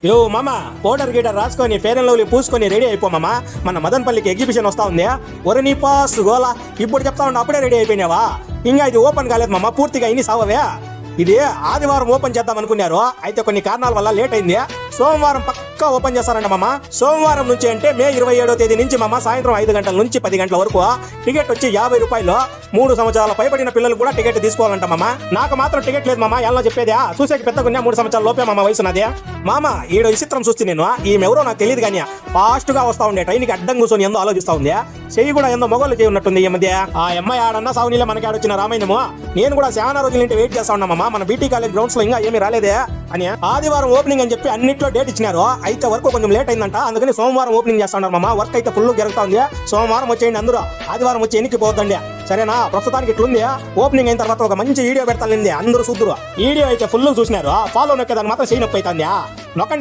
యో మామ పౌడర్ గీటర్ రాసుకొని ఫేర్ అండ్ లవ్లీ పూసుకొని రెడీ అయిపో మామ. మన మదన్పల్లికి ఎగ్జిబిషన్ వస్తా ఉంది. ఒరని పాస్ గోలా ఇప్పుడు చెప్తా ఉండే అప్పుడే రెడీ అయిపోయినావా? ఇంకా ఇది ఓపెన్ కాలేదు మామ, పూర్తిగా ఇన్ని సావవే. ఇది ఆదివారం ఓపెన్ చేద్దాం అనుకున్నారు, అయితే కొన్ని కారణాల వల్ల లేట్ అయింది. సోమవారం పక్కా ఓపెన్ చేస్తారంట మామ. సోమవారం నుంచి అంటే మే 27వ తేదీ నుంచి మామ సాయంత్రం 5 గంటల నుంచి 10 గంటల వరకు టికెట్ వచ్చి 50 రూపాయలు. 3 సంవత్సరాల పైబడిన పిల్లలు కూడా టికెట్ తీసుకోవాలంట మామ. నాకు మాత్రం టికెట్ లేదు మామ, ఎలా చెప్పేదా? చూసేకి పెద్దగా 3 సంవత్సరాల లోపే మామ వయసు నాదే. మామ ఈడ విచిత్రం చూస్తే నేను ఈమె ఎవరో నాకు తెలియదు కానీ ఫాస్ట్ గా వస్తా ఉండే ట్రైన్కి అడ్డం కూర్చొని ఎంతో ఆలోచిస్తా ఉంది. చెయ్యి కూడా ఎంతో మొగోళ్ళు చేయి ఉన్నట్టుంది ఈ మధ్య. ఆ అమ్మాయి ఆడన్నా సావునీలే మనకి ఆడొచ్చిన రామాయణము. నేను కూడా చాలా రోజుల నుండి వెయిట్ చేస్తా ఉన్నామా, మన బీటీ కాలేజ్ గ్రౌండ్స్ లో ఇంకా ఏమీ రాలేదే అని. ఆదివారం ఓపెనింగ్ అని చెప్పి అన్నిట్లో డేట్ ఇచ్చినారు, అయితే వర్క్ కొంచెం లేట్ అయిందంట. అందుకని సోమవారం ఓపెనింగ్ చేస్తా ఉన్నారు మామ. వర్క్ అయితే ఫుల్ జరుగుతా ఉంది. సోమవారం వచ్చేయండి అందరూ, ఆదివారం వచ్చి ఎన్నికి పోతుండే సరేనా? ప్రస్తుతానికి ఇట్లుంది. ఓపెనింగ్ అయిన తర్వాత ఒక మంచి వీడియో పెడతానండి, అందరూ చూద్దురు. వీడియో అయితే ఫుల్ చూసినారు, ఫాలో నొక్కేదాన్ని మాత్రం చేయి నొప్పి అవుతుంది. నొక్కండి.